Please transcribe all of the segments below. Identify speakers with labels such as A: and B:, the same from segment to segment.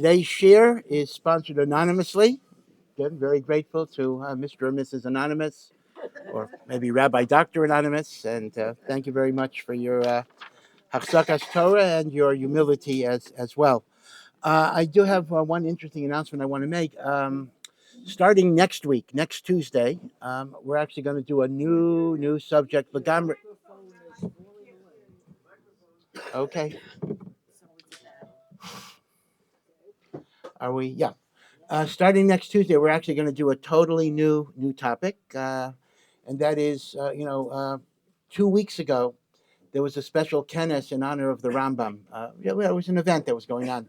A: Today's share is sponsored anonymously. Again, very grateful to Mr. and Mrs. Anonymous, or maybe Rabbi Dr. Anonymous, and thank you very much for your Hachzakas Torah and your humility as well. I do have one interesting announcement I want to make. Starting next week, next Tuesday, we're actually going to do a new subject. Okay, are we? Yeah. Starting next Tuesday, we're actually going to do a totally new topic, and that is, 2 weeks ago there was a special kenes in honor of the Rambam. It was an event that was going on,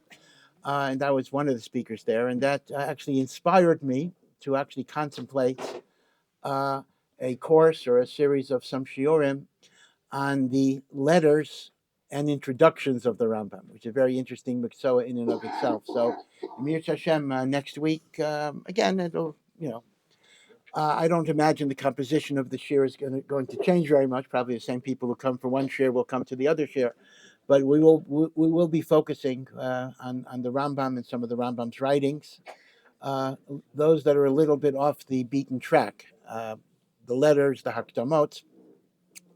A: and I was one of the speakers there, and that actually inspired me to actually contemplate uh, a course or a series of some shiurim on the letters and introductions of the Rambam, which is very interesting miksoa in and of itself. So, Mir Hashem, next week, again, it'll, I don't imagine the composition of the share is going to change very much. Probably the same people who come for one share will come to the other share, but we will be focusing on the Rambam and some of the Rambam's writings, uh, those that are a little bit off the beaten track, the letters, the Hakdamot,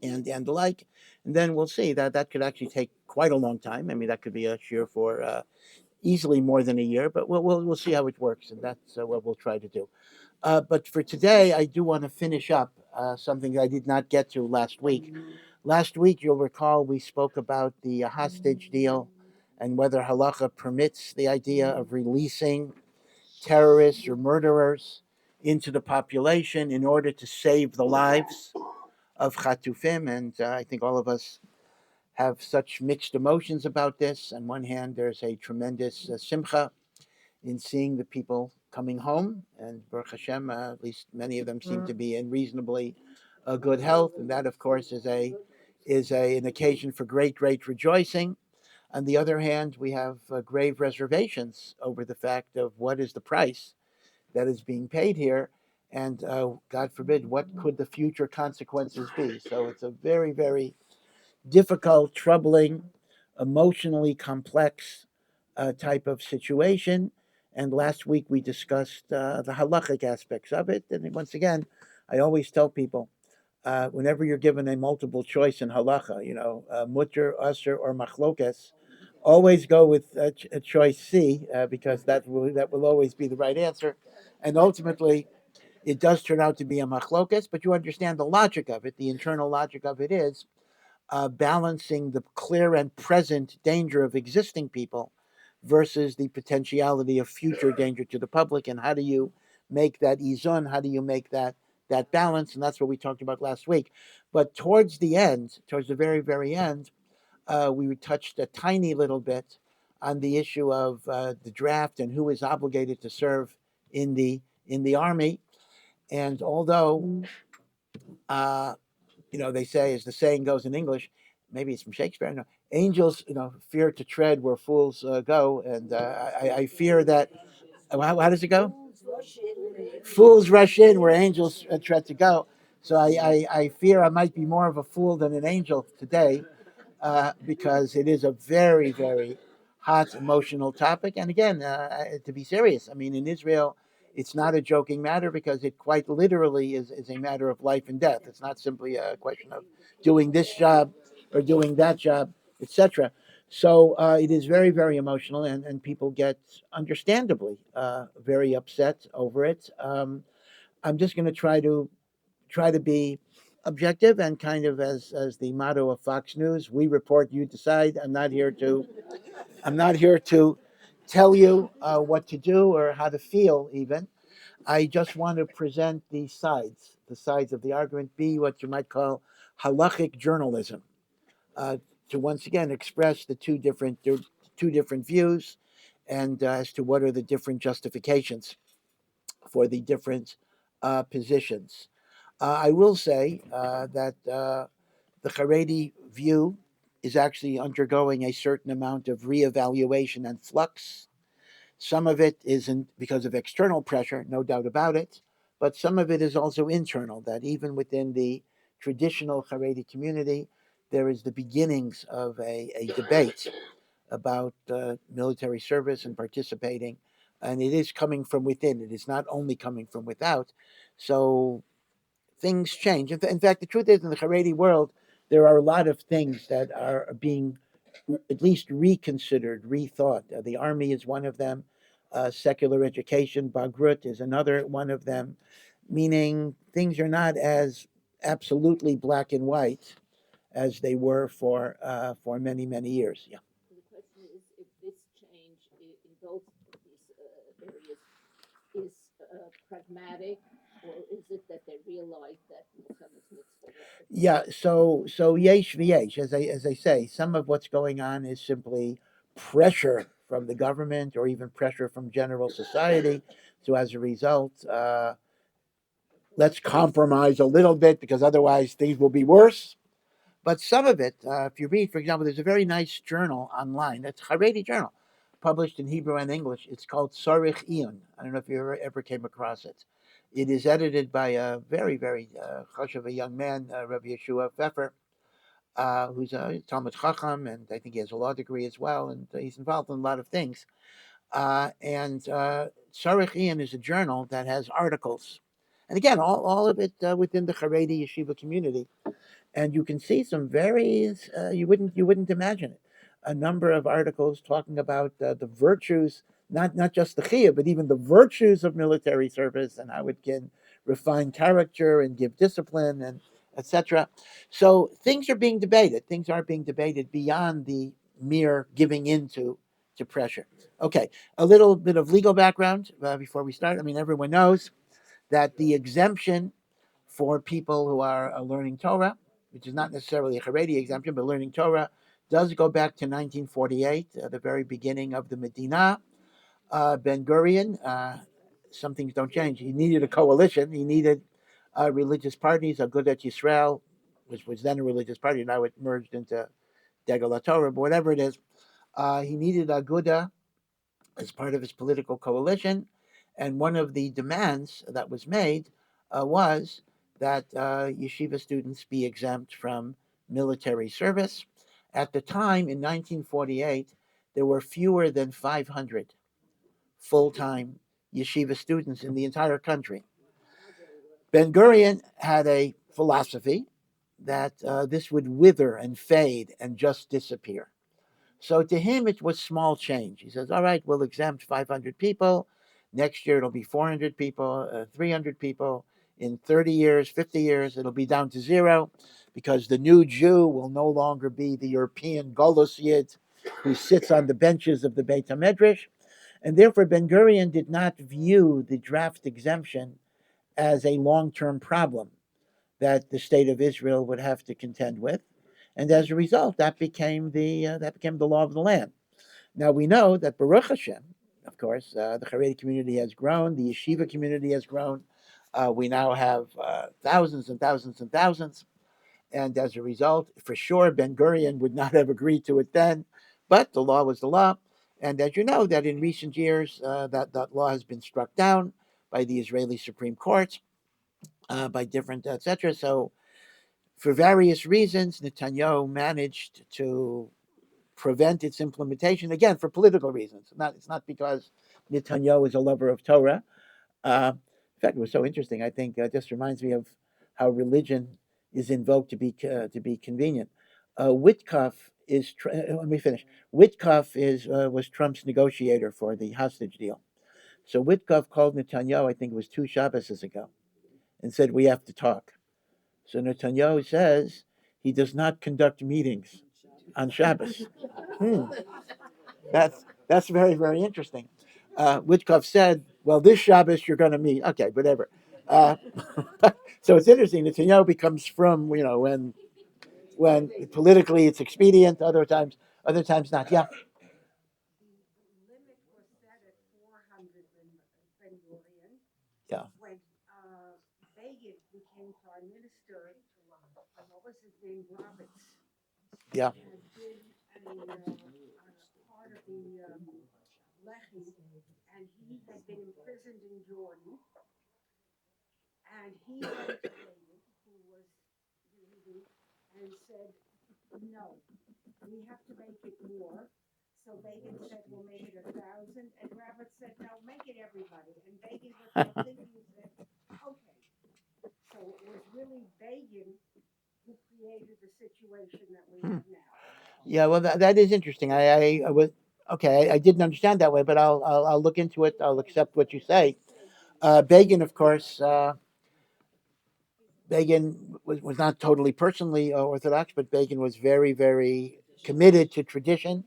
A: and the like. And then we'll see that could actually take quite a long time. I mean, that could be a share for easily more than a year, but we'll see how it works, and that's what we'll try to do. But for today, I do want to finish up something I did not get to last week. Last week, you'll recall we spoke about the hostage deal and whether halacha permits the idea of releasing terrorists or murderers into the population in order to save the lives of Chatufim. And I think all of us have such mixed emotions about this. On one hand, there's a tremendous simcha in seeing the people coming home, and Baruch Hashem, at least many of them seem to be in reasonably good health, and that, of course, is an occasion for great rejoicing. On the other hand, we have grave reservations over the fact of what is the price that is being paid here, and God forbid, what could the future consequences be? So it's a very difficult, troubling, emotionally complex type of situation. And last week we discussed the halachic aspects of it. And once again, I always tell people, whenever you're given a multiple choice in halacha, mutter, usher, or machlokes, always go with choice C, because that will always be the right answer. And ultimately, it does turn out to be a machlokes, but you understand the logic of it. The internal logic of it is balancing the clear and present danger of existing people versus the potentiality of future danger to the public, and how do you make that izon? How do you make that balance? And that's what we talked about last week. But towards the very end, we touched a tiny little bit on the issue of the draft and who is obligated to serve in the army. And although uh, they say, as the saying goes in English, maybe it's from Shakespeare. No, angels, fear to tread where fools go, and I fear that. How does it go? Fools rush in where angels tread to go. So I fear I might be more of a fool than an angel today, because it is a very hot emotional topic. And again, to be serious, I mean, in Israel, it's not a joking matter because it quite literally is a matter of life and death. It's not simply a question of doing this job or doing that job, etc. So it is very emotional, and people get understandably very upset over it. I'm just going to try to be objective and kind of, as the motto of Fox News, we report, you decide. I'm not here to tell you what to do or how to feel even. I just want to present the sides of the argument, be what you might call halachic journalism, uh, to once again express the two different views, and as to what are the different justifications for the different positions. I will say that the Haredi view is actually undergoing a certain amount of reevaluation and flux. Some of it isn't because of external pressure, no doubt about it, but some of it is also internal, that even within the traditional Haredi community, there is the beginnings of a debate about military service and participating. And it is coming from within. It is not only coming from without. So things change. In fact, the truth is, in the Haredi world, there are a lot of things that are being at least reconsidered, rethought. The army is one of them. Secular education, Bagrut, is another one of them. Meaning things are not as absolutely black and white as they were for many years. Yeah.
B: The question is if this change in both of these areas is pragmatic, or is it that they realize that Milchamos mitzvah?
A: Yeah, so yesh v'yesh, as I say, some of what's going on is simply pressure from the government or even pressure from general society. So as a result, let's compromise a little bit because otherwise things will be worse. But some of it, if you read, for example, there's a very nice journal online. It's a Haredi journal, published in Hebrew and English. It's called Sarich Ion. I don't know if you ever came across it. It is edited by a very chashuv, a young man, Rabbi Yeshua Pfeffer, who's a Talmud Chacham, and I think he has a law degree as well, and he's involved in a lot of things. And Sarich Ian is a journal that has articles, and again, all of it within the Haredi Yeshiva community, and you can see some very you wouldn't imagine it. A number of articles talking about the virtues, not just the chiyuv, but even the virtues of military service and how it can refine character and give discipline and etc. So things are being debated. Things are being debated beyond the mere giving in to pressure. Okay, a little bit of legal background before we start. I mean, everyone knows that the exemption for people who are learning Torah, which is not necessarily a Haredi exemption, but learning Torah, does go back to 1948, the very beginning of the Medina. Ben Gurion, some things don't change. He needed a coalition. He needed religious parties, Agudat Yisrael, which was then a religious party. Now it merged into Degel Torah, but whatever it is, he needed Aguda as part of his political coalition. And one of the demands that was made was that yeshiva students be exempt from military service. At the time, in 1948, there were fewer than 500 full time yeshiva students in the entire country. Ben Gurion had a philosophy that this would wither and fade and just disappear. So to him, it was small change. He says, all right, we'll exempt 500 people. Next year, it'll be 400 people, 300 people. In 30 years, 50 years, it'll be down to zero because the new Jew will no longer be the European Golos Yid who sits on the benches of the Beit HaMedrash. And therefore, Ben Gurion did not view the draft exemption as a long-term problem that the state of Israel would have to contend with. And as a result, that became the law of the land. Now we know that Baruch Hashem, of course, the Haredi community has grown, the Yeshiva community has grown. We now have thousands and thousands and thousands, and as a result, for sure, Ben Gurion would not have agreed to it then, but the law was the law. And as you know, that in recent years, that law has been struck down by the Israeli Supreme Court, by different etc. So for various reasons, Netanyahu managed to prevent its implementation, again, for political reasons. It's not because Netanyahu is a lover of Torah. In fact, it was so interesting. I think it just reminds me of how religion is invoked to be convenient. Witkoff is. Let me finish. Witkoff was Trump's negotiator for the hostage deal. So Witkoff called Netanyahu, I think it was 2 Shabbases ago, and said, we have to talk. So Netanyahu says he does not conduct meetings on Shabbos. Hmm. That's very interesting. Witkoff said, "Well, this Shabbos you're going to meet." Okay, whatever. Uh, so it's interesting. Netanyahu becomes from when politically it's expedient. Other times not. Yeah. Yeah. Yeah.
C: So Begin said, we'll make it 1,000, and Robert said, no, make it everybody. And Begin, without thinking, said, okay. So it was really Begin who created the situation that we have now.
A: Yeah, well, that is interesting. I was okay. I didn't understand that way, but I'll look into it. I'll accept what you say. Begin, of course, Begin was not totally personally Orthodox, but Begin was very, very committed to tradition.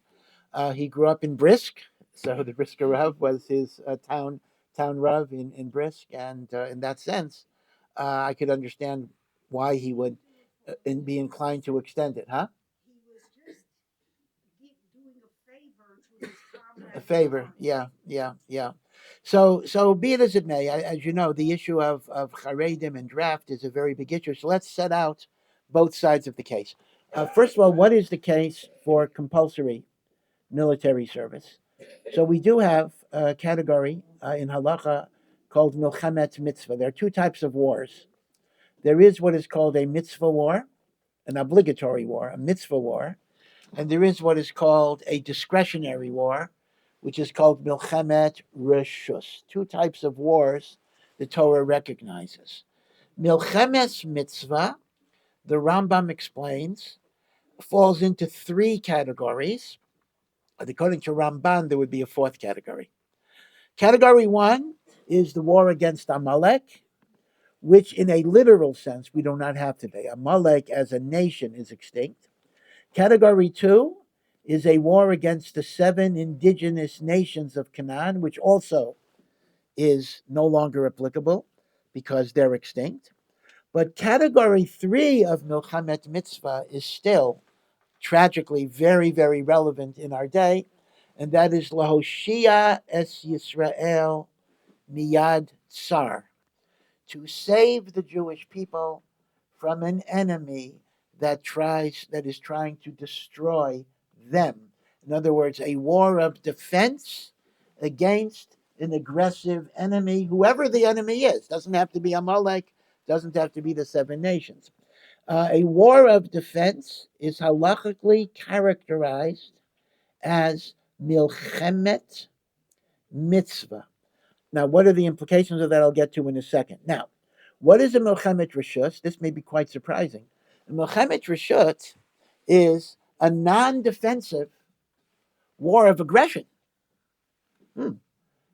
A: He grew up in Brisk, so the Brisker Rav was his town Rav in Brisk, and in that sense, I could understand why he would be inclined to extend it, huh?
C: He was just doing a favor to his comrade.
A: A favor, yeah, yeah, yeah. So be it as it may, as you know, the issue of Haredim and draft is a very big issue. So let's set out both sides of the case. First of all, what is the case for compulsory military service? So we do have a category in halacha called milchemet mitzvah. There are two types of wars. There is what is called a mitzvah war, an obligatory war, a mitzvah war, and there is what is called a discretionary war, which is called milchemet reshus. Two types of wars the Torah recognizes. Milchemes mitzvah, the Rambam explains, falls into three categories. According to Ramban, there would be a fourth category. Category one is the war against Amalek, which in a literal sense we do not have today. Amalek as a nation is extinct. Category two is a war against the 7 indigenous nations of Canaan, which also is no longer applicable because they're extinct. But category three of Milchamet Mitzvah is still tragically very, very relevant in our day, and that is Lahoshia es Yisrael miyad tsar, to save the Jewish people from an enemy that is trying to destroy them. In other words, a war of defense against an aggressive enemy, whoever the enemy is. Doesn't have to be Amalek, doesn't have to be the 7 nations. A war of defense is halachically characterized as milchemet mitzvah. Now, what are the implications of that? I'll get to in a second. Now, what is a milchemet reshut? This may be quite surprising. A milchemet reshut is a non-defensive war of aggression.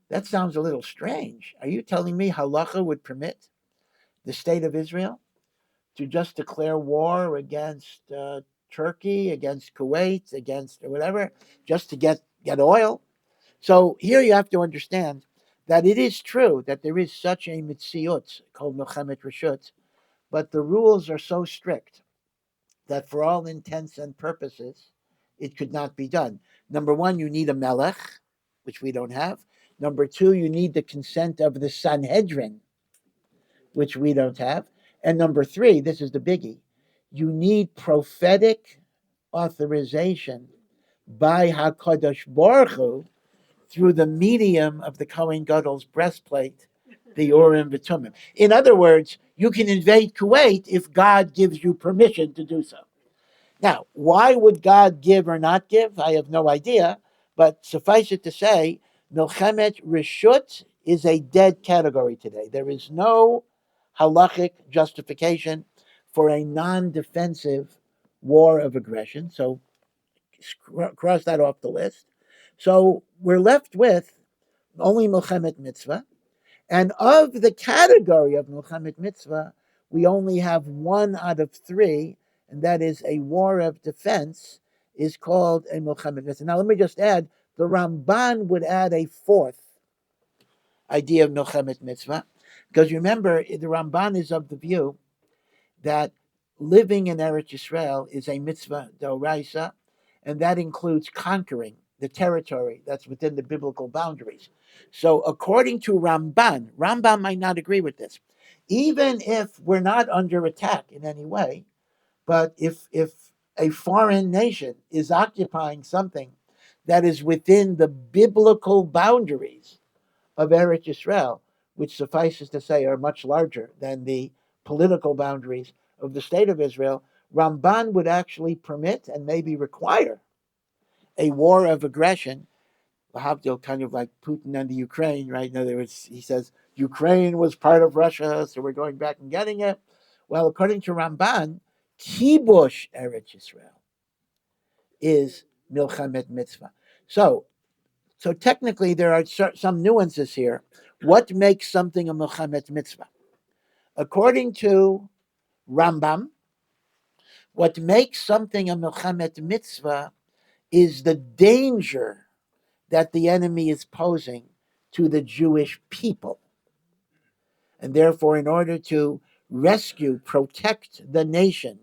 A: That sounds a little strange. Are you telling me halacha would permit the state of Israel to just declare war against Turkey, against Kuwait, against whatever, just to get oil? So here you have to understand that it is true that there is such a mitziut called Milchemet Reshut, but the rules are so strict that for all intents and purposes, it could not be done. Number one, you need a melech, which we don't have. Number two, you need the consent of the Sanhedrin, which we don't have. And number three, this is the biggie, you need prophetic authorization by HaKadosh Baruch Hu through the medium of the Kohen Gadol's breastplate, the Urim V'Tumim. In other words, you can invade Kuwait if God gives you permission to do so. Now, why would God give or not give? I have no idea, but suffice it to say, Milchemet Reshut is a dead category today. There is no halachic justification for a non-defensive war of aggression. So cross that off the list. So we're left with only Milchemet Mitzvah. And of the category of Milchemet Mitzvah, we only have one out of three, and that is a war of defense, is called a Milchemet Mitzvah. Now, let me just add, the Ramban would add a fourth idea of Milchemet Mitzvah, because remember, the Ramban is of the view that living in Eretz Yisrael is a mitzvah d'oraisa, and that includes conquering the territory that's within the biblical boundaries. So, according to Rambam might not agree with this. Even if we're not under attack in any way, but if a foreign nation is occupying something that is within the biblical boundaries of Eretz Yisrael, which suffices to say are much larger than the political boundaries of the state of Israel, Ramban would actually permit and maybe require a war of aggression, kind of like Putin and the Ukraine, right? In other words, he says Ukraine was part of Russia, so we're going back and getting it. Well, according to Ramban, kibush Eretz Yisrael is milchamet mitzvah. So technically, there are some nuances here. What makes something a milchamet mitzvah? According to Rambam, what makes something a milchamet mitzvah is the danger that the enemy is posing to the Jewish people. And therefore, in order to rescue, protect the nation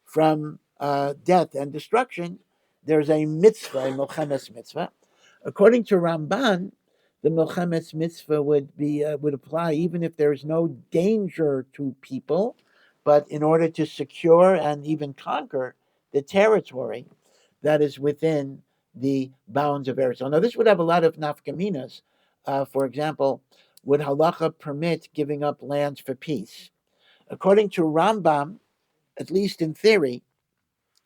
A: from death and destruction, there's a mitzvah, a milchemes mitzvah. According to Ramban, the milchemes mitzvah would apply even if there is no danger to people, but in order to secure and even conquer the territory that is within the bounds of Eretz. Now, this would have a lot of nafkaminas. For example, would halacha permit giving up lands for peace? According to Rambam, at least in theory,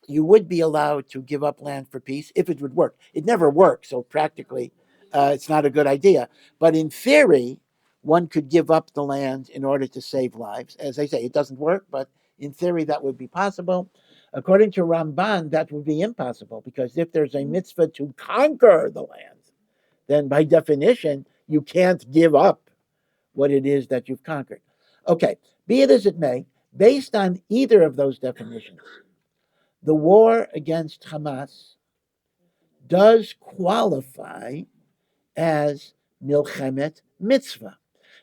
A: you would be allowed to give up land for peace if it would work. It never works, so practically it's not a good idea. But in theory, one could give up the land in order to save lives. As I say, it doesn't work, but in theory, that would be possible. According to Ramban, that would be impossible because if there's a mitzvah to conquer the land, then by definition, you can't give up what it is that you've conquered. Okay, be it as it may, based on either of those definitions, the war against Hamas does qualify as milchemet mitzvah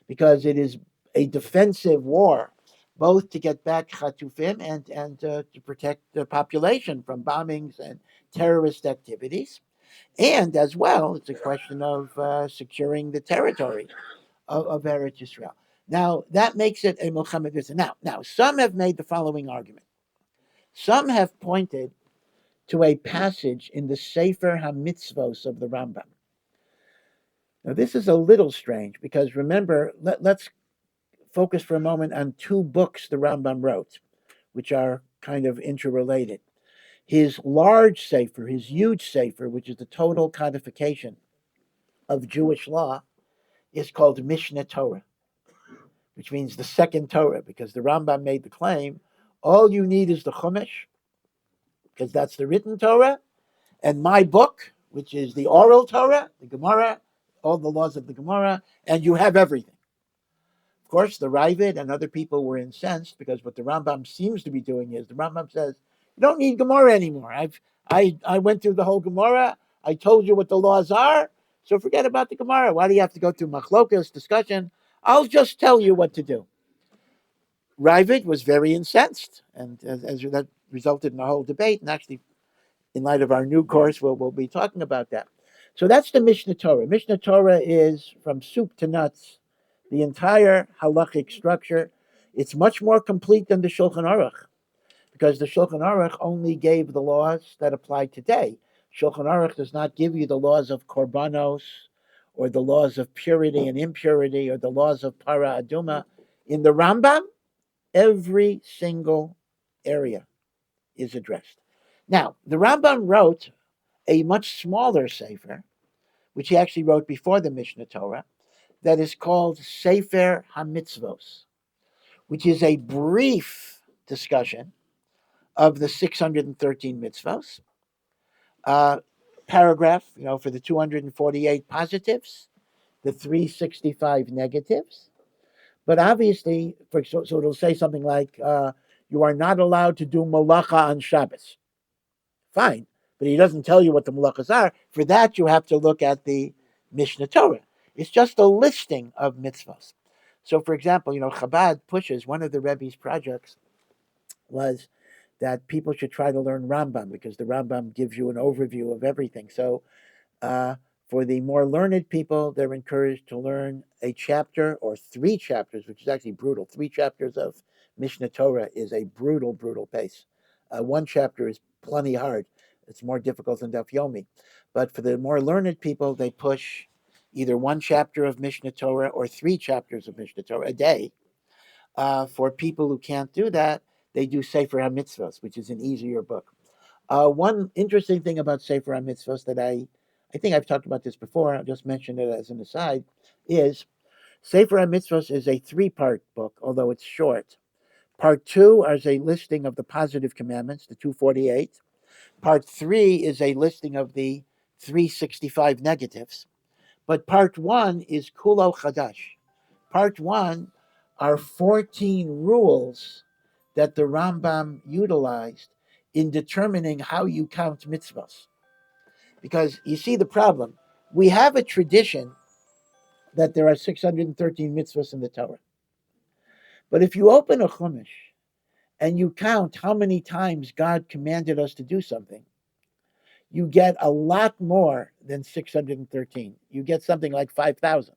A: because it is a defensive war, both to get back Chatufim and to protect the population from bombings and terrorist activities. And as well, it's a question of securing the territory of Eretz Yisrael. Now, that makes it a milchemet mitzvah. Now, some have made the following argument. Some have pointed to a passage in the Sefer HaMitzvos of the Rambam. Now, this is a little strange because remember, let's focus for a moment on two books the Rambam wrote, which are kind of interrelated. His large Sefer, his huge Sefer, which is the total codification of Jewish law, is called Mishneh Torah, which means the second Torah, because the Rambam made the claim, all you need is the Chumash, because that's the written Torah, and my book, which is the oral Torah, the Gemara, all the laws of the Gemara, and you have everything. Of course, the Ravid and other people were incensed because what the Rambam seems to be doing is the Rambam says, you don't need Gemara anymore. I went through the whole Gemara. I told you what the laws are. So forget about the Gemara. Why do you have to go through machlokas discussion? I'll just tell you what to do. Ravid was very incensed, and as that resulted in a whole debate. And actually, in light of our new course, we'll be talking about that. So that's the Mishneh Torah. Mishneh Torah is from soup to nuts, the entire halachic structure. It's much more complete than the Shulchan Aruch, because the Shulchan Aruch only gave the laws that apply today. Shulchan Aruch does not give you the laws of korbanos, or the laws of purity and impurity, or the laws of para aduma. In the Rambam, every single area is addressed. Now, the Rambam wrote a much smaller Sefer, which he actually wrote before the Mishneh Torah, that is called Sefer HaMitzvos, which is a brief discussion of the 613 mitzvos. Paragraph, for the 248 positives, the 365 negatives. But obviously, so it'll say something like, you are not allowed to do malacha on Shabbos. Fine. But he doesn't tell you what the malachas are. For that, you have to look at the Mishneh Torah. It's just a listing of mitzvahs. So, for example, Chabad pushes, one of the Rebbe's projects was that people should try to learn Rambam because the Rambam gives you an overview of everything. So, for the more learned people, they're encouraged to learn a chapter or 3 chapters, which is actually brutal. 3 chapters of Mishneh Torah is a brutal, brutal pace. 1 chapter is plenty hard. It's more difficult than Daf Yomi. But for the more learned people, they push either 1 chapter of Mishneh Torah or 3 chapters of Mishneh Torah a day. For people who can't do that, they do Sefer HaMitzvos, which is an easier book. One interesting thing about Sefer HaMitzvot that I think I've talked about this before, I'll just mention it as an aside, is Sefer HaMitzvot is a three-part book, although it's short. Part 2 is a listing of the positive commandments, the 248. Part 3 is a listing of the 365 negatives. But part 1 is Kulo Chadash. Part 1 are 14 rules that the Rambam utilized in determining how you count mitzvahs. Because you see the problem. We have a tradition that there are 613 mitzvahs in the Torah. But if you open a Chumash and you count how many times God commanded us to do something, you get a lot more than 613. You get something like 5,000.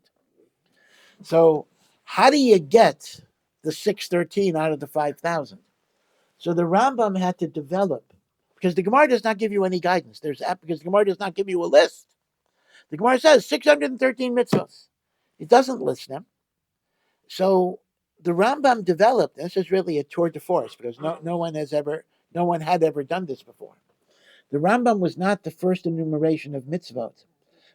A: So, how do you get the 613 out of the 5,000? So the Rambam had to develop, because the Gemara does not give you any guidance. Because the Gemara does not give you a list. The Gemara says 613 mitzvahs. It doesn't list them. So the Rambam developed. This is really a tour de force because no one had ever done this before. The Rambam was not the first enumeration of mitzvot,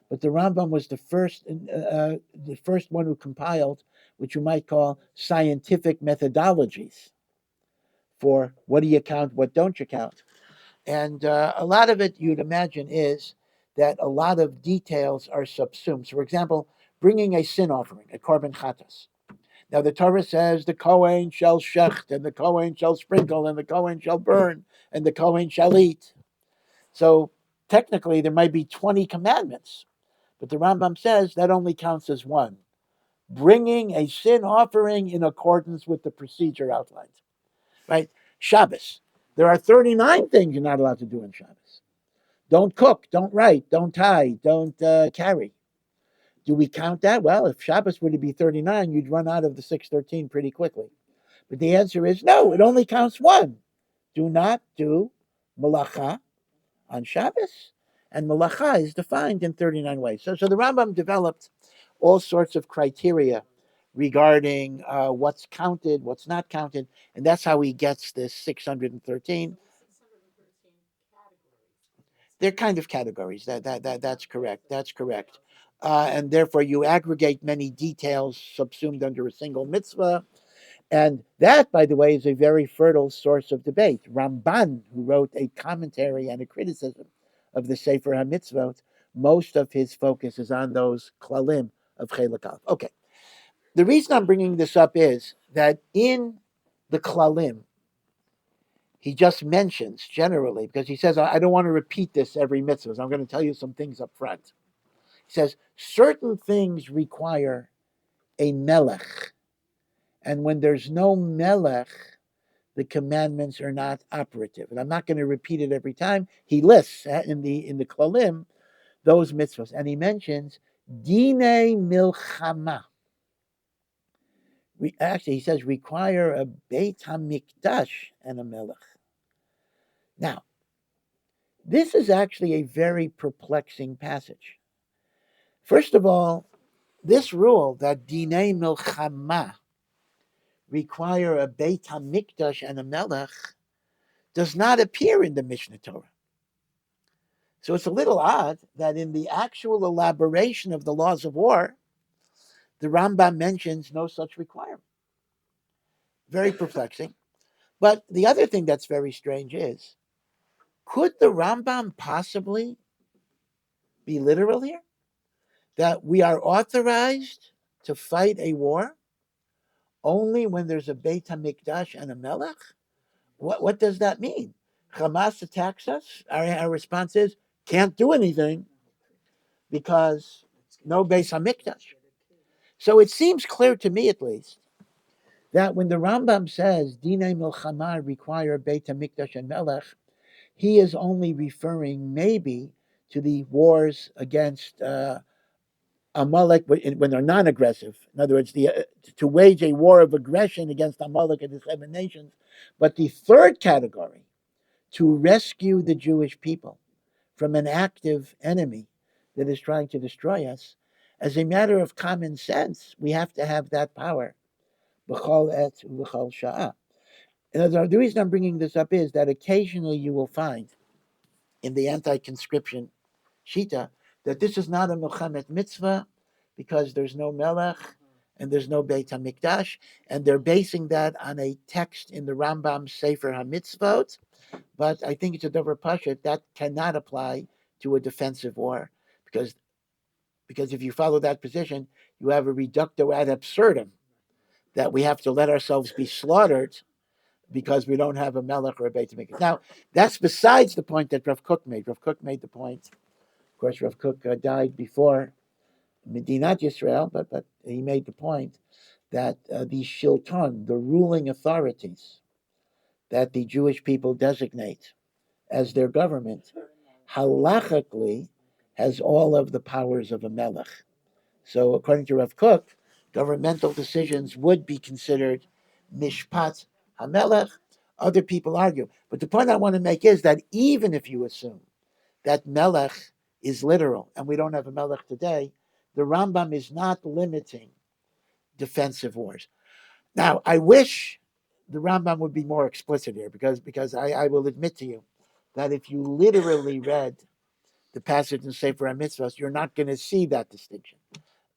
A: but the Rambam was the first one who compiled what you might call scientific methodologies for what do you count, what don't you count. And a lot of it, you'd imagine, is that a lot of details are subsumed. So, for example, bringing a sin offering, a korban chatas. Now, the Torah says the Kohen shall shecht, and the Kohen shall sprinkle, and the Kohen shall burn, and the Kohen shall eat. So, technically, there might be 20 commandments, but the Rambam says that only counts as one. Bringing a sin offering in accordance with the procedure outlined. Right? Shabbos. There are 39 things you're not allowed to do on Shabbos. Don't cook, don't write, don't tie, don't carry. Do we count that? Well, if Shabbos were to be 39, you'd run out of the 613 pretty quickly. But the answer is no, it only counts one. Do not do malacha on Shabbos. And malacha is defined in 39 ways. So the Rambam developed all sorts of criteria regarding what's counted, what's not counted, and that's how he gets this 613. They're kind of categories. That's correct. That's correct. And therefore, you aggregate many details subsumed under a single mitzvah. And that, by the way, is a very fertile source of debate. Ramban, who wrote a commentary and a criticism of the Sefer HaMitzvot, most of his focus is on those klalim of Chelek Aleph. Okay. The reason I'm bringing this up is that in the klalim, he just mentions generally, because he says, I don't want to repeat this every mitzvah, so I'm going to tell you some things up front. He says, certain things require a melech, and when there's no melech, the commandments are not operative. And I'm not going to repeat it every time. He lists in the klalim those mitzvahs, and he mentions dinei milchama. Actually, he says require a Beit HaMikdash and a melech. Now, this is actually a very perplexing passage. First of all, this rule that dinei milchama require a Beit HaMikdash and a melech does not appear in the Mishnah Torah. So it's a little odd that in the actual elaboration of the laws of war, the Rambam mentions no such requirement. Very perplexing. But the other thing that's very strange is, could the Rambam possibly be literal here? That we are authorized to fight a war only when there's a Beit HaMikdash and a Melech? What does that mean? Hamas attacks us. Our response is, can't do anything because no Beit HaMikdash. So it seems clear to me, at least, that when the Rambam says Dinei Milchama require Beit HaMikdash and Melech, he is only referring maybe to the wars against Amalek when they're non-aggressive. In other words, to wage a war of aggression against Amalek and the 7 nations. But the third category, to rescue the Jewish people from an active enemy that is trying to destroy us, as a matter of common sense, we have to have that power. B'chol et u'b'chol sha'ah. And the reason I'm bringing this up is that occasionally you will find in the anti-conscription shita that this is not a milchemet mitzvah because there's no melech and there's no Beit HaMikdash, and they're basing that on a text in the Rambam Sefer HaMitzvot. But I think it's a davar pashut that cannot apply to a defensive war because if you follow that position, you have a reductio ad absurdum that we have to let ourselves be slaughtered because we don't have a melech or a Beit HaMikdash. Now, that's besides the point that Rav Kook made. Rav Kook made the point. Of course, Rav Kook died before Medinat Yisrael, but he made the point that the shilton, the ruling authorities that the Jewish people designate as their government, halachically has all of the powers of a melech. So according to Rav Kook, governmental decisions would be considered mishpat hamelech. Other people argue. But the point I want to make is that even if you assume that melech is literal, and we don't have a melech today, the Rambam is not limiting defensive wars. Now, I wish the Rambam would be more explicit here, because I will admit to you that if you literally read the passage in Sefer HaMitzvot, you're not going to see that distinction.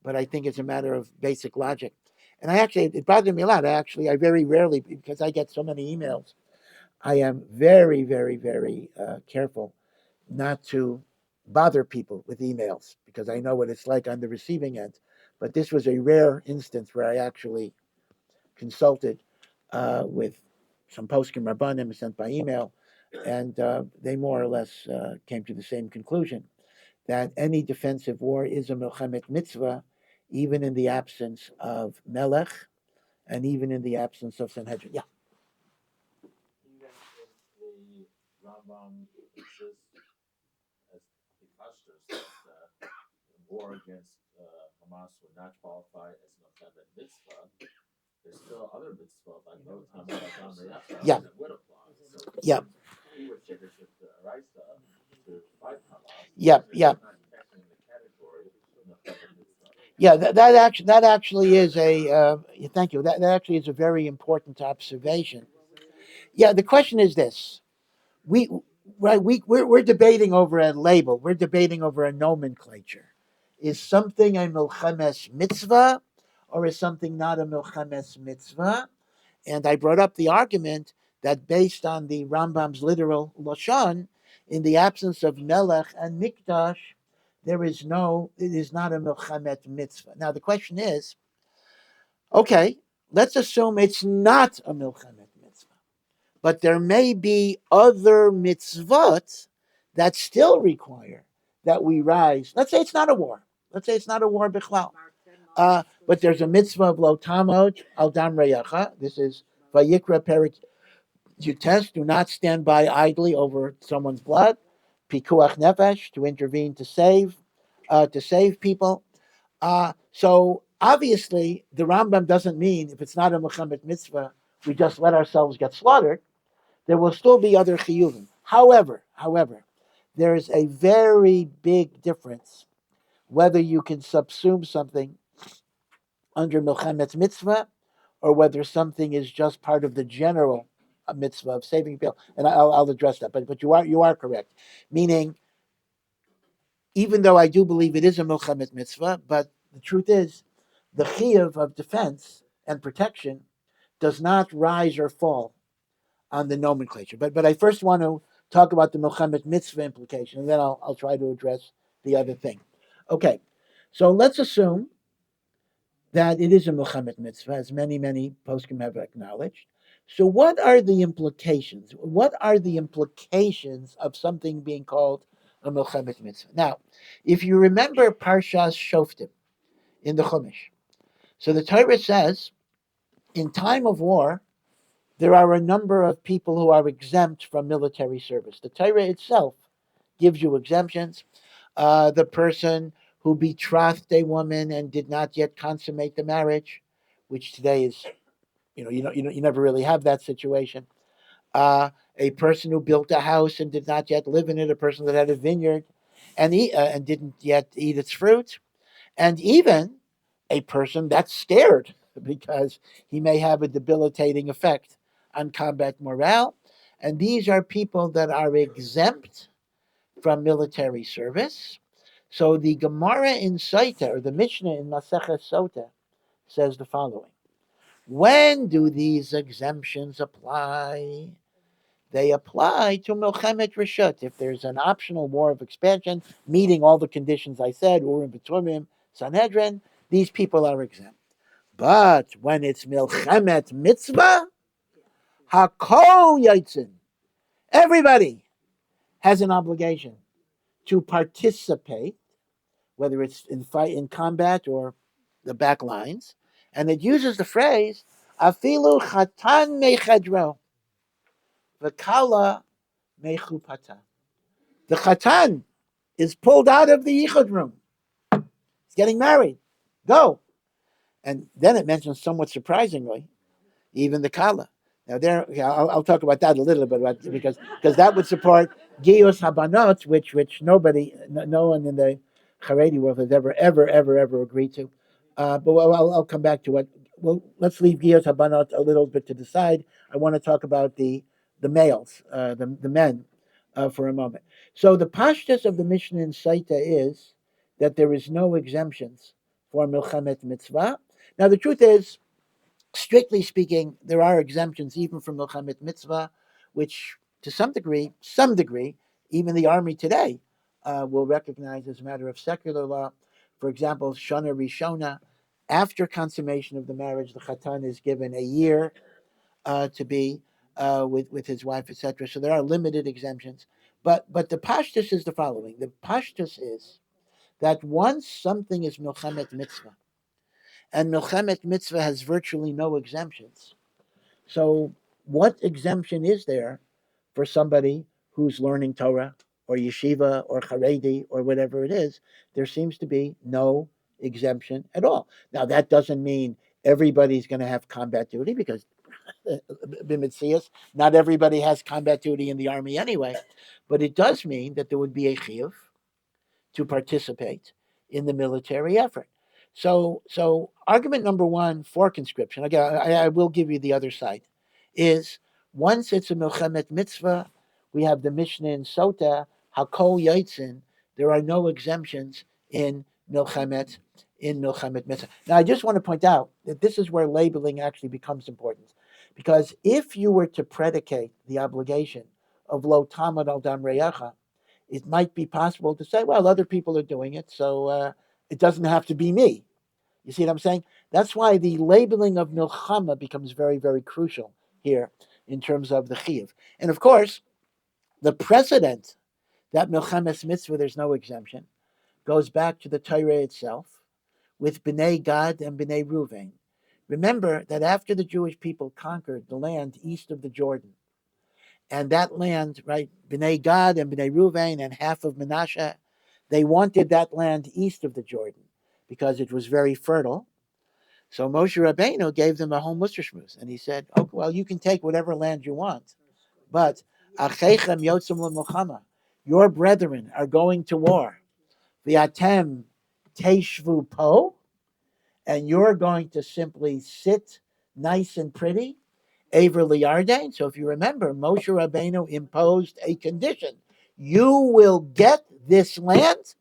A: But I think it's a matter of basic logic. And it bothered me a lot. I very rarely, because I get so many emails, I am very, very, very careful not to bother people with emails because I know what it's like on the receiving end. But this was a rare instance where I actually consulted with some poskim rabbanim sent by email, and they more or less came to the same conclusion that any defensive war is a milchemet mitzvah, even in the absence of melech and even in the absence of Sanhedrin. Yeah.
D: Even if the Rambam exists as the pastors that the war against Hamas would not qualify as milchemet mitzvah, there's still other mitzvot like no time
A: Yeah.
D: that would apply. So
A: Yeah.
D: he would say there should arise to fight Hamas.
A: Yeah. Yeah.
D: Not technically in the category of milchemet mitzvah.
A: Yeah, that actually is a thank you. That actually is a very important observation. Yeah, the question is this: we're debating over a label. We're debating over a nomenclature. Is something a milchemes mitzvah, or is something not a milchemes mitzvah? And I brought up the argument that based on the Rambam's literal lashon, in the absence of melech and mikdash, it is not a milchemet mitzvah. Now the question is, okay, let's assume it's not a milchemet mitzvah, but there may be other mitzvot that still require that we rise. Let's say it's not a war. Let's say it's not a war bichlal. But there's a mitzvah of lo tamod al dam reyacha. This is Vayikra Perik Yutes. Do not stand by idly over someone's blood. Pikuach nefesh, to intervene to save people. So obviously, the Rambam doesn't mean if it's not a Muhammad mitzvah, we just let ourselves get slaughtered. There will still be other chiyuvim. However, there is a very big difference whether you can subsume something under Milchemet's mitzvah or whether something is just part of the general mitzvah of saving people. And I'll address that. But you are correct. Meaning, even though I do believe it is a Milchemet mitzvah, but the truth is, the chiyuv of defense and protection does not rise or fall on the nomenclature. But I first want to talk about the Milchemet mitzvah implication, and then I'll try to address the other thing. Okay, so let's assume that it is a Milchemet mitzvah, as many poskim have acknowledged. So what are the implications? What are the implications of something being called a Milchemet mitzvah? Now, if you remember Parshas Shoftim in the Chumash, so the Torah says, in time of war, there are a number of people who are exempt from military service. The Torah itself gives you exemptions. The person who betrothed a woman and did not yet consummate the marriage, which today is, you never really have that situation. A person who built a house and did not yet live in it. A person that had a vineyard and didn't yet eat its fruit, and even a person that's scared because he may have a debilitating effect on combat morale. And these are people that are exempt from military service. So the Gemara in Saita, or the Mishnah in Masechet Sota, says the following. When do these exemptions apply? They apply to Milchemet Rishut. If there's an optional war of expansion, meeting all the conditions I said, Urim B'Tumim, Sanhedrin, these people are exempt. But when it's Milchemet Mitzvah, Hakol Yaitzin, everybody has an obligation to participate, whether it's in fight, in combat, or the back lines. And it uses the phrase, Afilu Chatan Mechedro, V'Kala Mechupata. The Chatan is pulled out of the Yichud room. He's getting married. Go. And then it mentions, somewhat surprisingly, even the Kala. Now, I'll talk about that a little bit, because that would support Giyus Habanot, which no one in the Haredi world has ever agreed to. But I'll come back to it. Well, let's leave Giyus Habanot a little bit to the side. I want to talk about the males, the men, for a moment. So the pashtus of the Mishnah in Saita is that there is no exemptions for Milchemet Mitzvah. Now, the truth is, strictly speaking, there are exemptions even from Milchemet Mitzvah, which to some degree, even the army today will recognize as a matter of secular law. For example, Shana Rishona, after consummation of the marriage, the Chatan is given a year to be with his wife, etc. So there are limited exemptions. But the pashtus is the following. The pashtus is that once something is Milchemet Mitzvah, and Milchemet Mitzvah has virtually no exemptions. So what exemption is there for somebody who's learning Torah or Yeshiva or Haredi or whatever it is? There seems to be no exemption at all. Now, that doesn't mean everybody's going to have combat duty, because not everybody has combat duty in the army anyway. But it does mean that there would be a chiyuv to participate in the military effort. So argument number one for conscription, again, I will give you the other side, is once it's a Milchemet Mitzvah, we have the Mishnah in Sota, Hakol Yaitzin, there are no exemptions in Milchemet Mitzvah. Now, I just want to point out that this is where labeling actually becomes important, because if you were to predicate the obligation of Lo Tamad Al Dam Reyacha, it might be possible to say, well, other people are doing it, so it doesn't have to be me. You see what I'm saying? That's why the labeling of milchama becomes very, very crucial here in terms of the chiyuv. And of course, the precedent that milchemes mitzvah, there's no exemption, goes back to the Torah itself with Bnei Gad and Bnei Ruvain. Remember that after the Jewish people conquered the land east of the Jordan, and that land, right, Bnei Gad and Bnei Ruvain and half of Menashe, they wanted that land east of the Jordan because it was very fertile. So Moshe Rabbeinu gave them a whole Mustershmus, and he said, "Oh, well, you can take whatever land you want, but Achechem Yotzim L'Milchama, your brethren are going to war. V'atem Teishvu Po, and you're going to simply sit nice and pretty Aver Liardain." So if you remember, Moshe Rabbeinu imposed a condition. You will get this land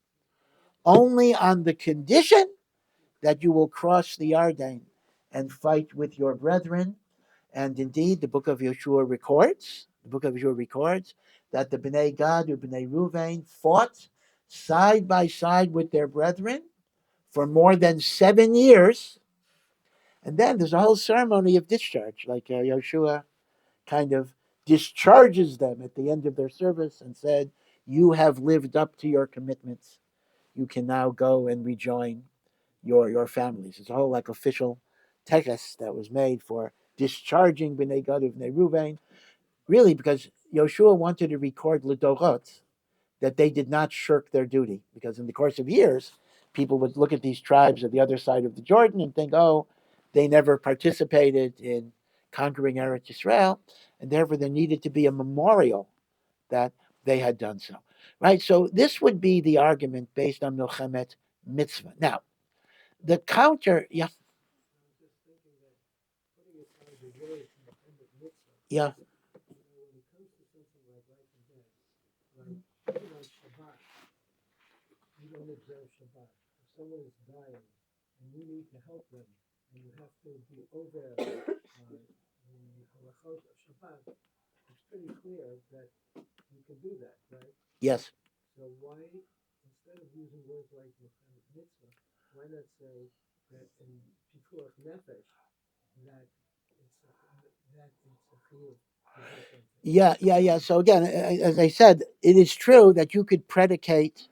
A: only on the condition that you will cross the Yarden and fight with your brethren. And indeed, the book of Yeshua records that the Bnei Gad and Bnei Ruvain fought side by side with their brethren for more than 7 years. And then there's a whole ceremony of discharge, like Yeshua kind of discharges them at the end of their service and said, you have lived up to your commitments. You can now go and rejoin your families. It's a whole like official tekes that was made for discharging Bnei Gad and Bnei Ruvain, really because Yeshua wanted to record L'Dorot that they did not shirk their duty, because in the course of years, people would look at these tribes at the other side of the Jordan and think, oh, they never participated in conquering Eretz Yisrael, and therefore there needed to be a memorial that they had done so. Right? So this would be the argument based on Milchemet Mitzvah. Now, the counter, yeah. Yeah.
E: observe Shabbat. If someone is dying and you need to help them, and you have to be over the halachot of Shabbat, it's pretty clear that you can do that, right?
A: Yes.
E: So why, instead of using words like mitzvah, why not say that in pikuach nefesh that it's a chiyuv to do something?
A: Yeah. So again, as I said, it is true that you could predicate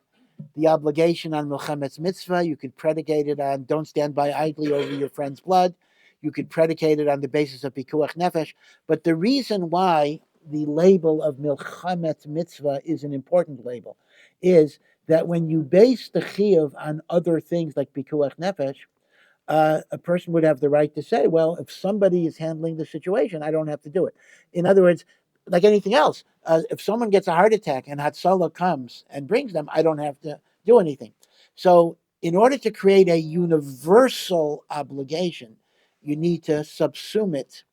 A: the obligation on Milchemet's mitzvah. You could predicate it on don't stand by idly over your friend's blood. You could predicate it on the basis of pikuach nefesh. But the reason why the label of Milchemet's mitzvah is an important label is that when you base the chiyuv on other things like pikuach nefesh, a person would have the right to say, well, if somebody is handling the situation, I don't have to do it. In other words, like anything else, if someone gets a heart attack and Hatzalah comes and brings them, I don't have to do anything. So, in order to create a universal obligation, you need to subsume it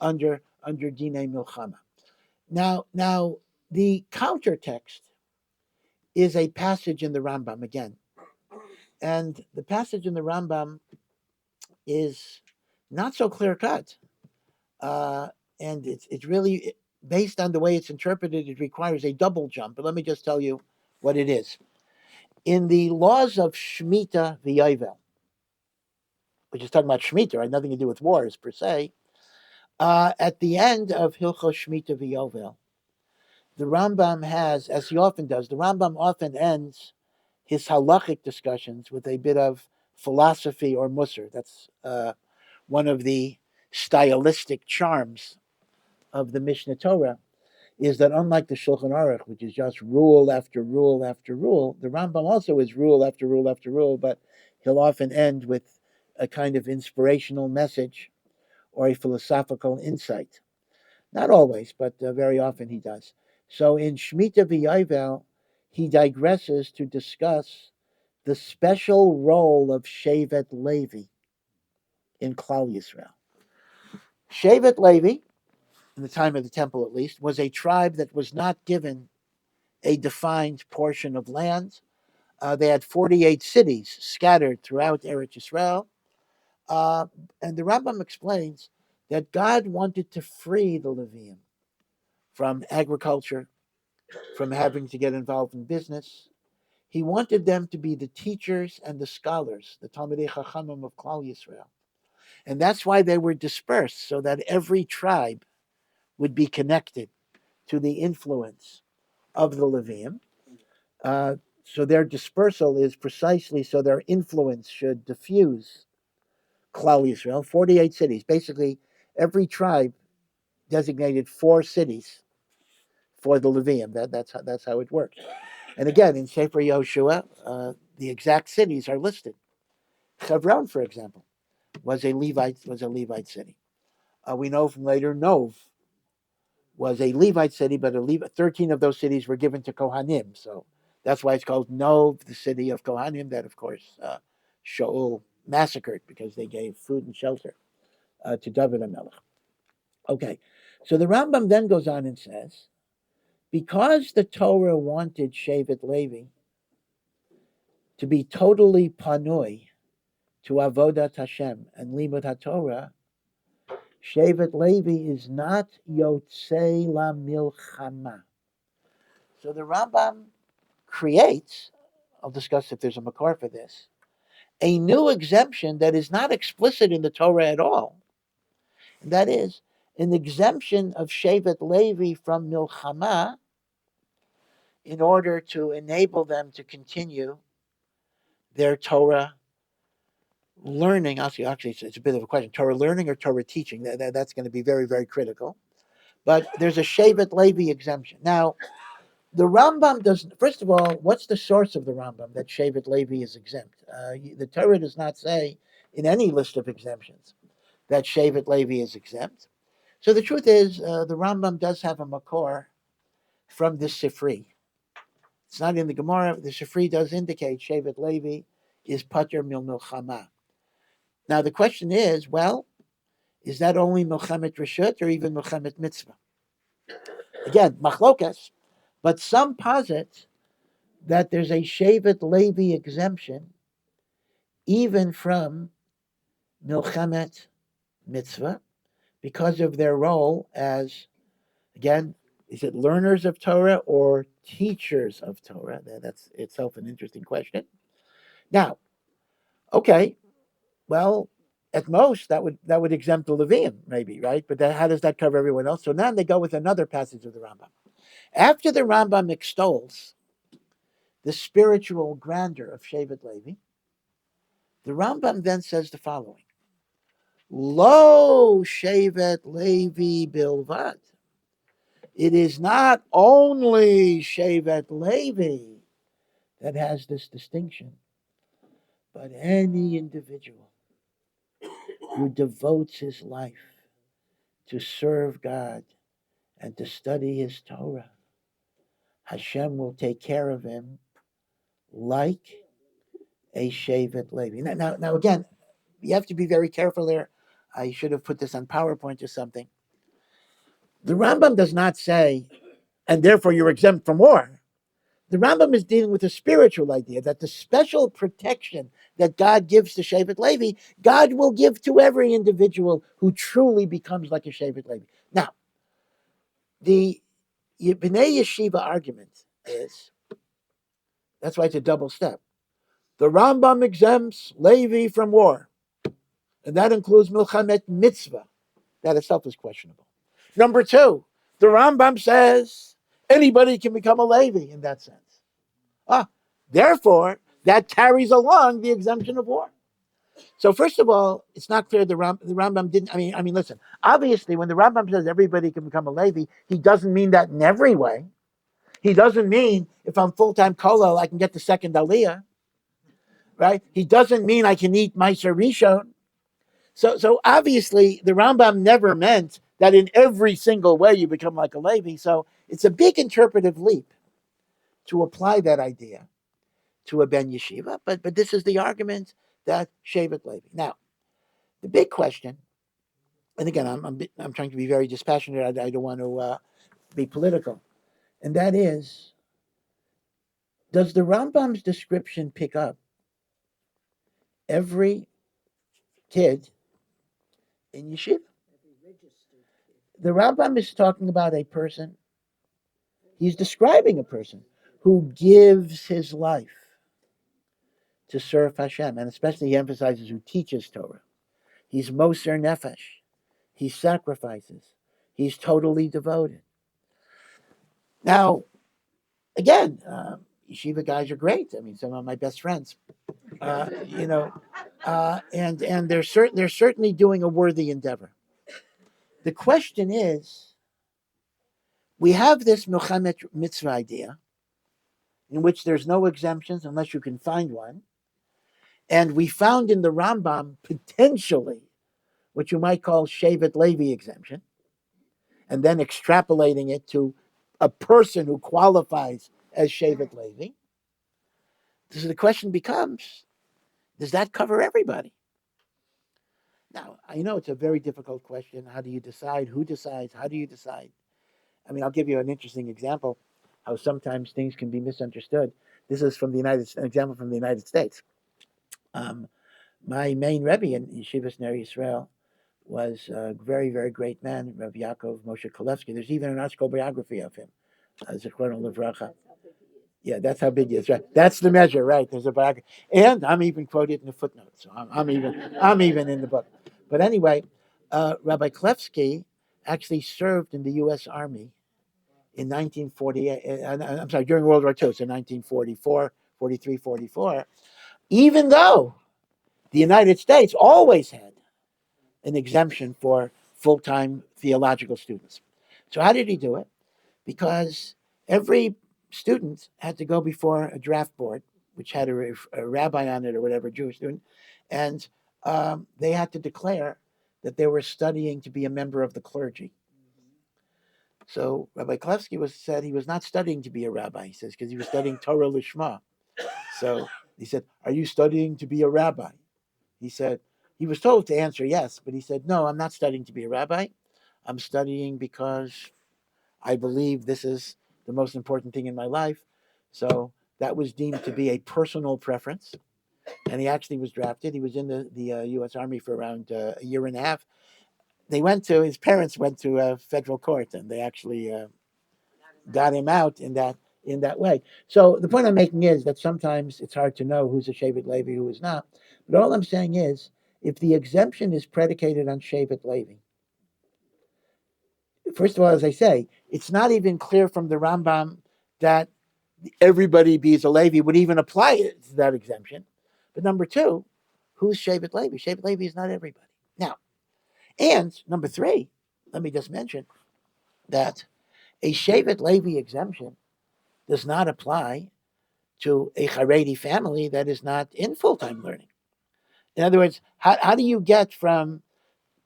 A: under Dinei Milchama. Now, the counter text is a passage in the Rambam again, and the passage in the Rambam is not so clear cut, and it's really based on the way it's interpreted. It requires a double jump. But let me just tell you what it is. In the laws of Shemitah v'Yovel, which is talking about Shemitah, right? Nothing to do with wars per se. At the end of Hilchos Shemitah v'Yovel, the Rambam has, as he often does, the Rambam often ends his halachic discussions with a bit of philosophy or musar. That's one of the stylistic charms of the Mishnah Torah, is that unlike the Shulchan Aruch, which is just rule after rule after rule, the Rambam also is rule after rule after rule, but he'll often end with a kind of inspirational message or a philosophical insight. Not always, but very often he does. So in Shemitah v'Yovel, he digresses to discuss the special role of Shevet Levi in Klal Yisrael. Shevet Levi, in the time of the temple at least, was a tribe that was not given a defined portion of land. They had 48 cities scattered throughout Eretz Yisrael. And the Rambam explains that God wanted to free the Levium from agriculture, from having to get involved in business. He wanted them to be the teachers and the scholars, the Talmidei Chachamim of Klal Yisrael. And that's why they were dispersed, so that every tribe would be connected to the influence of the Levium. So their dispersal is precisely so their influence should diffuse Klal Yisrael. 48 cities. Basically, every tribe designated 4 cities for the Levium. That's how it works. And again, in Sefer Yoshua, the exact cities are listed. Hebron, for example, was a Levite city. We know from later Nov was a Levite city, but 13 of those cities were given to Kohanim. So that's why it's called Nov, the city of Kohanim, that, of course, Shaul massacred because they gave food and shelter to David HaMelech. Okay, so the Rambam then goes on and says, because the Torah wanted Shevet Levi to be totally panui to Avodat Hashem and Limud HaTorah, Shevet Levi is not Yotzei La Milchama. So the Rambam creates, I'll discuss if there's a makor for this, a new exemption that is not explicit in the Torah at all. And that is an exemption of Shevet Levi from Milchama in order to enable them to continue their Torah learning. Actually, it's a bit of a question. Torah learning or Torah teaching? That's going to be very, very critical. But there's a Shevet Levi exemption. Now, the Rambam doesn't, first of all, what's the source of the Rambam that Shevet Levi is exempt? The Torah does not say in any list of exemptions that Shevet Levi is exempt. So the truth is, the Rambam does have a makor from the Sifri. It's not in the Gemara. The Sifri does indicate Shevet Levi is pater mil milchama. Now the question is, well, is that only Milchemet Reshut or even Milchemet Mitzvah? Again, machlokas, but some posit that there's a Shevet Levi exemption even from Milchemet Mitzvah because of their role as, again, is it learners of Torah or teachers of Torah? That's itself an interesting question. Now, okay, well, at most that would exempt the Levium, maybe, right? But how does that cover everyone else? So now they go with another passage of the Rambam. After the Rambam extols the spiritual grandeur of Shevet Levi, the Rambam then says the following: Lo Shevet Levi bilvad. It is not only Shevet Levi that has this distinction, but any individual who devotes his life to serve God and to study his Torah, Hashem will take care of him like a Shevet Levi. Now, again, you have to be very careful there. I should have put this on PowerPoint or something. The Rambam does not say, and therefore you're exempt from war. The Rambam is dealing with a spiritual idea that the special protection that God gives to Shevet Levi, God will give to every individual who truly becomes like a Shevet Levi. Now, the B'nai Yeshiva argument is, that's why it's a double step. The Rambam exempts Levi from war, and that includes Milchamet Mitzvah. That itself is questionable. Number two, the Rambam says anybody can become a Levi in that sense. Therefore, that carries along the exemption of war. So first of all, it's not clear the Rambam didn't. I mean, listen. Obviously, when the Rambam says everybody can become a Levi, he doesn't mean that in every way. He doesn't mean if I'm full-time kollel, I can get the second aliyah, right? He doesn't mean I can eat meiser rishon. So obviously, the Rambam never meant that in every single way you become like a Levi. So it's a big interpretive leap to apply that idea to a ben yeshiva, but this is the argument that Shevet Levi. Now, the big question, and again, I'm trying to be very dispassionate. I don't want to be political, and that is, does the Rambam's description pick up every kid in yeshiva? The Rambam is talking about a person. He's describing a person who gives his life to serve Hashem, and especially he emphasizes who teaches Torah. He's Moser Nefesh. He sacrifices. He's totally devoted. Now, again, yeshiva guys are great. I mean, some of my best friends, and they're certainly doing a worthy endeavor. The question is, we have this Milchemet Mitzvah idea, in which there's no exemptions unless you can find one, and we found in the Rambam potentially what you might call Shevet Levi exemption, and then extrapolating it to a person who qualifies as Shevet Levi. So the question becomes, does that cover everybody? Now, I know it's a very difficult question. How do you decide? Who decides? How do you decide? I mean, I'll give you an interesting example how sometimes things can be misunderstood. This is from an example from the United States. My main Rebbe in Yeshivas Ner Yisrael was a very, very great man, Rabbi Yaakov Moshe Kolevsky. There's even an article biography of him, Zichrono Livracha. Yeah, that's how big he is, right? That's the measure, right? There's a biography, and I'm even quoted in the footnote, so I'm even in the book. But anyway, Rabbi Klefsky actually served in the U.S. Army in 1948. I'm sorry, during World War II, so 1944, 43, 44. Even though the United States always had an exemption for full-time theological students. So how did he do it? Because every student had to go before a draft board, which had a rabbi on it or whatever, Jewish student, and they had to declare that they were studying to be a member of the clergy. So Rabbi Klefsky said he was not studying to be a rabbi, he says, because he was studying Torah Lishma. So he said, are you studying to be a rabbi? He said, he was told to answer yes, but he said, no, I'm not studying to be a rabbi. I'm studying because I believe this is the most important thing in my life. So that was deemed to be a personal preference, and he actually was drafted. He was in the U.S. Army for around a year and a half. His parents went to a federal court, and they actually got him out in that way. So the point I'm making is that sometimes it's hard to know who's a Shevet Levi, who is not. But all I'm saying is, if the exemption is predicated on Shevet Levi, first of all, as I say, it's not even clear from the Rambam that everybody being a Levi would even apply it to that exemption. But number two, who's Shevet Levi? Shevet Levi is not everybody. Now, and number three, let me just mention that a Shevet Levi exemption does not apply to a Haredi family that is not in full-time learning. In other words, how do you get from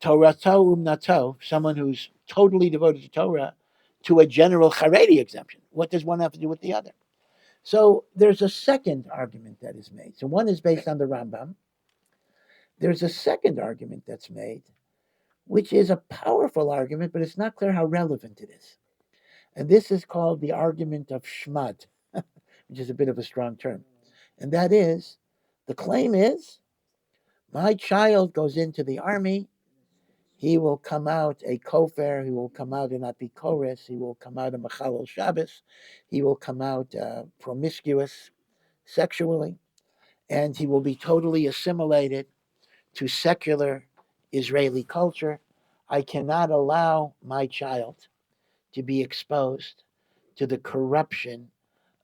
A: Torato Umnato, someone who's totally devoted to Torah, to a general Haredi exemption? What does one have to do with the other? So there's a second argument that is made. So one is based on the Rambam. There's a second argument that's made, which is a powerful argument, but it's not clear how relevant it is. And this is called the argument of Shmad, which is a bit of a strong term. And that is, the claim is, my child goes into the army, he will come out a kofar, he will come out and not be chorus, he will come out a machalel Shabbos, he will come out promiscuous sexually, and he will be totally assimilated to secular Israeli culture. I cannot allow my child to be exposed to the corruption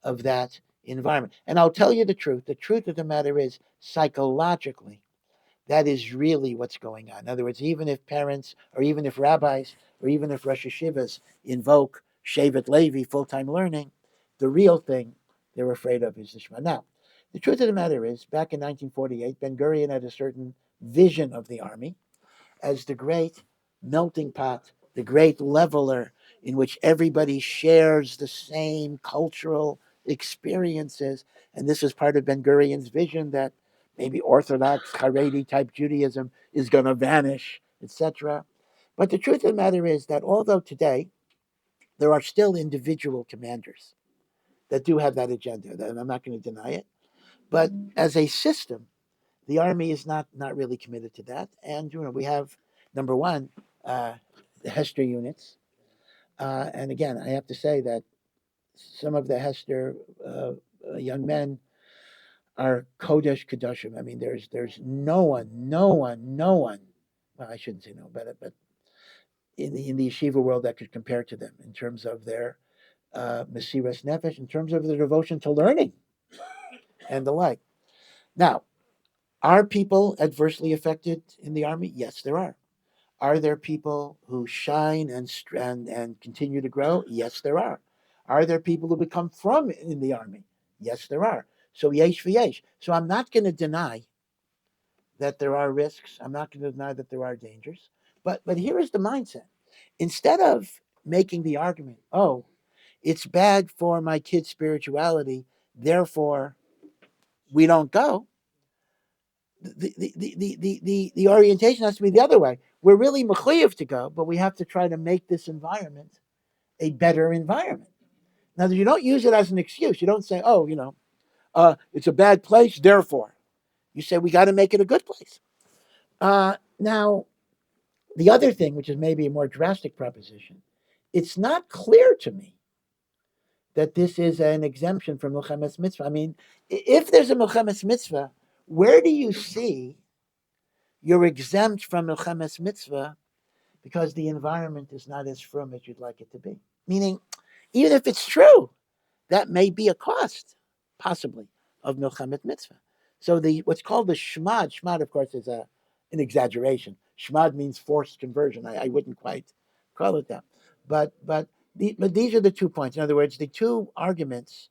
A: of that environment. And I'll tell you the truth. The truth of the matter is, psychologically, that is really what's going on. In other words, even if parents, or even if rabbis, or even if Rosh Yeshivas invoke Shevet Levi, full-time learning, the real thing they're afraid of is the Shema. Now, the truth of the matter is, back in 1948, Ben Gurion had a certain vision of the army as the great melting pot, the great leveler in which everybody shares the same cultural experiences. And this is part of Ben Gurion's vision that maybe Orthodox Haredi type Judaism is going to vanish, etc. But the truth of the matter is that although today there are still individual commanders that do have that agenda, and I'm not going to deny it, but as a system, the army is not really committed to that. And we have, number one, the Hester units. And again, I have to say that some of the Hester young men are Kodesh Kedoshim. I mean, there's no one. Well, I shouldn't say no, but in the yeshiva world that could compare to them in terms of their Mesiras Nefesh, in terms of their devotion to learning and the like. Now, are people adversely affected in the army? Yes, there are. Are there people who shine and continue to grow? Yes, there are. Are there people who become from in the army? Yes, there are. So yesh v'yesh. So I'm not going to deny that there are risks. I'm not going to deny that there are dangers. But here is the mindset. Instead of making the argument, oh, it's bad for my kid's spirituality, therefore we don't go. The orientation has to be the other way. We're really mechuyev to go, but we have to try to make this environment a better environment. Now, you don't use it as an excuse. You don't say, oh, it's a bad place, therefore. You say, we got to make it a good place. Now, the other thing, which is maybe a more drastic proposition, it's not clear to me that this is an exemption from Milchemes Mitzvah. I mean, if there's a Milchemes Mitzvah, where do you see you're exempt from Milchemes Mitzvah because the environment is not as frum as you'd like it to be? Meaning, even if it's true, that may be a cost, possibly, of Milchemet Mitzvah. So what's called the Shmad, of course, is an exaggeration. Shmad means forced conversion. I wouldn't quite call it that. But these are the 2 points. In other words, the two arguments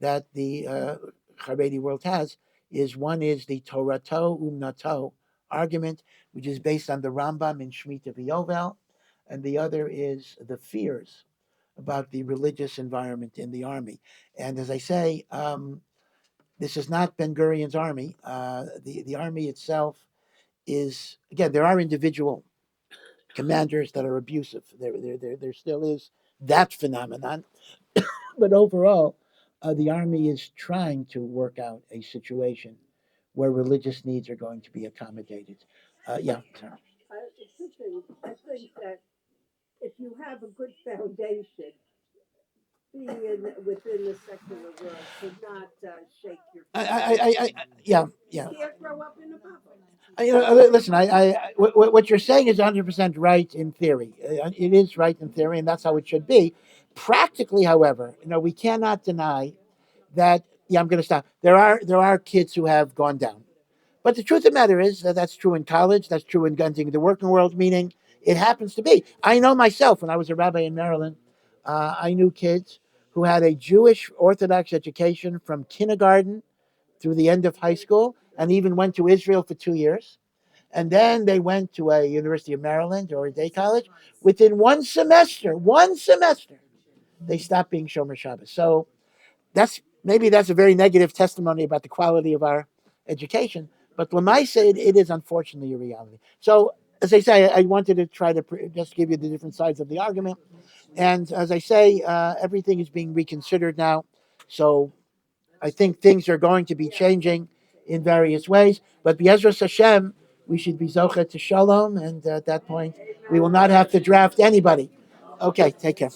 A: that the Haredi world has is, one is the Torato Umnato argument, which is based on the Rambam in Shemitah V'Yovel, and the other is the fears about the religious environment in the army. And as I say, this is not Ben Gurion's army. The army itself is, again, there are individual commanders that are abusive. There still is that phenomenon. But overall, the Army is trying to work out a situation where religious needs are going to be accommodated. Yeah, Sarah.
C: I think that if you have a good foundation, being within the secular world should not shake your
A: Yeah, yeah.
C: You can't grow up in a bubble.
A: Listen, what you're saying is 100% right in theory. It is right in theory, and that's how it should be. Practically, however, we cannot deny that. Yeah, I'm going to stop. There are kids who have gone down, but the truth of the matter is that that's true in college. That's true in the working world. Meaning, it happens to be. I know myself when I was a rabbi in Maryland. I knew kids who had a Jewish Orthodox education from kindergarten through the end of high school, and even went to Israel for 2 years. And then they went to a University of Maryland or a day college. Within one semester, they stopped being Shomer Shabbos. So that's a very negative testimony about the quality of our education. But Lamai said it is unfortunately a reality. So as I say, I wanted to try to just give you the different sides of the argument. And as I say, everything is being reconsidered now. So I think things are going to be changing in various ways. But B'ezras Hashem, we should be Zocha to Shalom. And at that point, we will not have to draft anybody. Okay, take care.